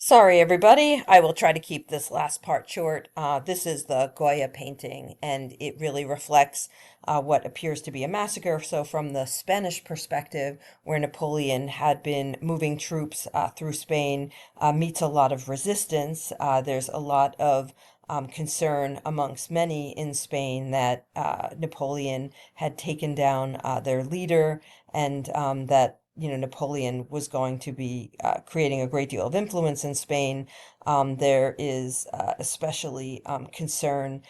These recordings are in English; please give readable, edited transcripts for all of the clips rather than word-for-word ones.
Sorry, everybody. I will try to keep this last part short. This is the Goya painting, and it really reflects what appears to be a massacre. So, from the Spanish perspective, where Napoleon had been moving troops through Spain, meets a lot of resistance. There's a lot of concern amongst many in Spain that Napoleon had taken down their leader and that Napoleon was going to be creating a great deal of influence in Spain. There is especially concern,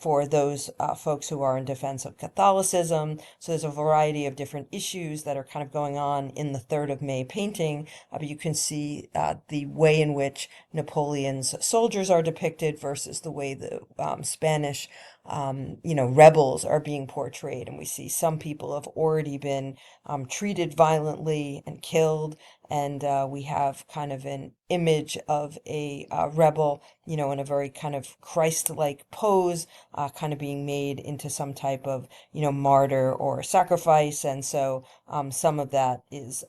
for those folks who are in defense of Catholicism. So there's a variety of different issues that are kind of going on in the 3rd of May painting. But you can see the way in which Napoleon's soldiers are depicted versus the way the Spanish rebels are being portrayed. And we see some people have already been treated violently and killed. And we have kind of an image of a rebel, in a very kind of Christ-like pose, kind of being made into some type of, martyr or sacrifice. And so some of that is,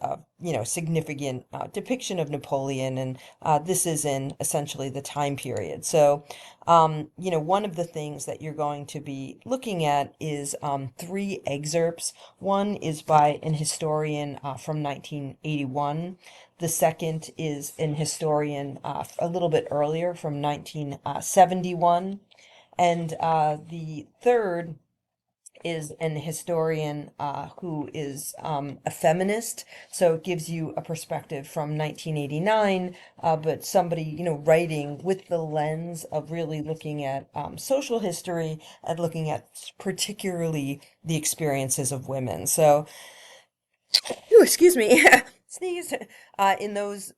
significant depiction of Napoleon. And this is in essentially the time period. So, one of the things that you're going to be looking at is 3 excerpts. One is by an historian from 1981. The second is an historian a little bit earlier from 1971. And the third is an historian who is a feminist. So it gives you a perspective from 1989, but somebody, writing with the lens of really looking at social history and looking at particularly the experiences of women. So, ooh, excuse me, sneeze. In those,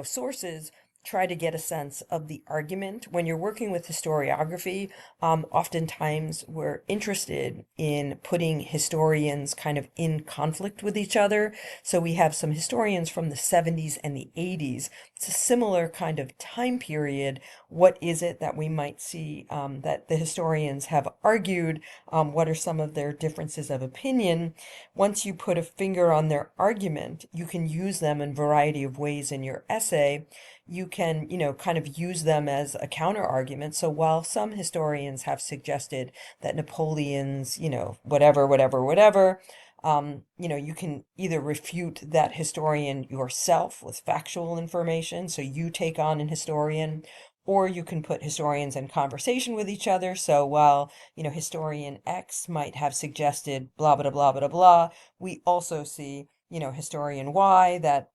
sources, try to get a sense of the argument. When you're working with historiography, oftentimes we're interested in putting historians kind of in conflict with each other. So we have some historians from the 70s and the 80s. It's a similar kind of time period. What is it that we might see that the historians have argued? What are some of their differences of opinion? Once you put a finger on their argument, you can use them in a variety of ways in your essay. You can, kind of use them as a counter argument. So while some historians have suggested that Napoleon's, whatever, whatever, whatever, you can either refute that historian yourself with factual information. So you take on an historian, or you can put historians in conversation with each other. So while, historian X might have suggested blah, blah, blah, blah, blah, we also see, historian Y that,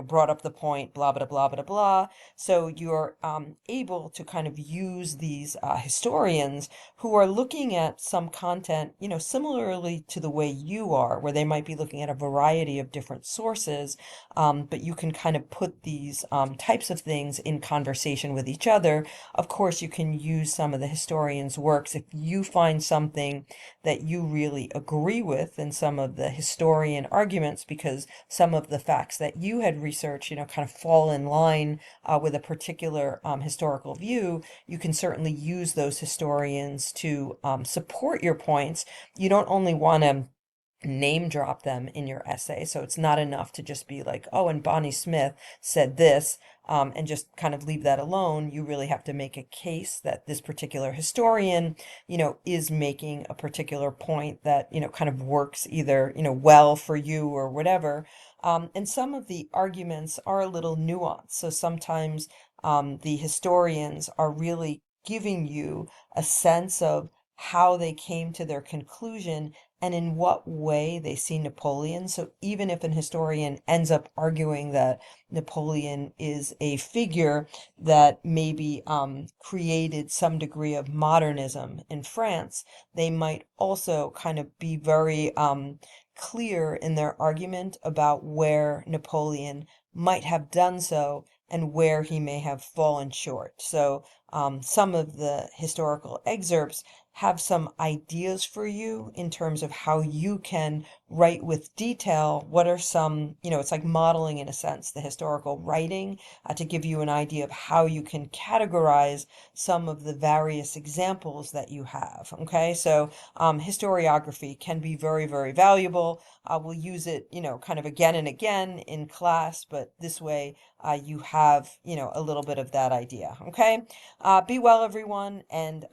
brought up the point, blah, blah, blah, blah, blah. So you're able to kind of use these historians who are looking at some content, similarly to the way you are, where they might be looking at a variety of different sources, but you can kind of put these types of things in conversation with each other. Of course, you can use some of the historians' works if you find something that you really agree with in some of the historian arguments, because some of the facts that you had researched, kind of fall in line with a particular historical view. You can certainly use those historians to support your points. You don't only want to name drop them in your essay. So it's not enough to just be like, oh, and Bonnie Smith said this, and just kind of leave that alone. You really have to make a case that this particular historian, is making a particular point that, kind of works either, well for you or whatever. And some of the arguments are a little nuanced. So sometimes the historians are really giving you a sense of how they came to their conclusion and in what way they see Napoleon. So even if an historian ends up arguing that Napoleon is a figure that maybe created some degree of modernism in France, they might also kind of be very clear in their argument about where Napoleon might have done so and where he may have fallen short. So some of the historical excerpts have some ideas for you in terms of how you can write with detail. What are some, it's like modeling in a sense, the historical writing, to give you an idea of how you can categorize some of the various examples that you have. Okay, so historiography can be very, very valuable. We'll use it, kind of again and again in class, but this way you have, a little bit of that idea. Okay, be well, everyone. And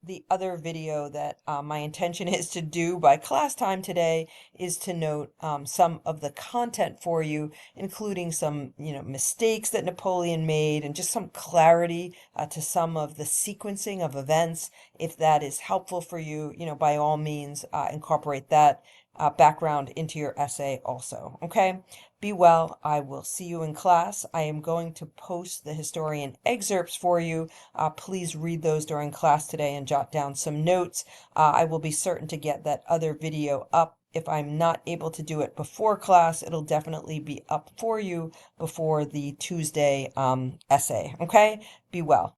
the other video that my intention is to do by class time today is to note some of the content for you, including some, mistakes that Napoleon made and just some clarity to some of the sequencing of events. If that is helpful for you, by all means, incorporate that background into your essay also. Okay, be well. I will see you in class. I am going to post the historian excerpts for you. Please read those during class today and jot down some notes. I will be certain to get that other video up. If I'm not able to do it before class, it'll definitely be up for you before the Tuesday essay. Okay, be well.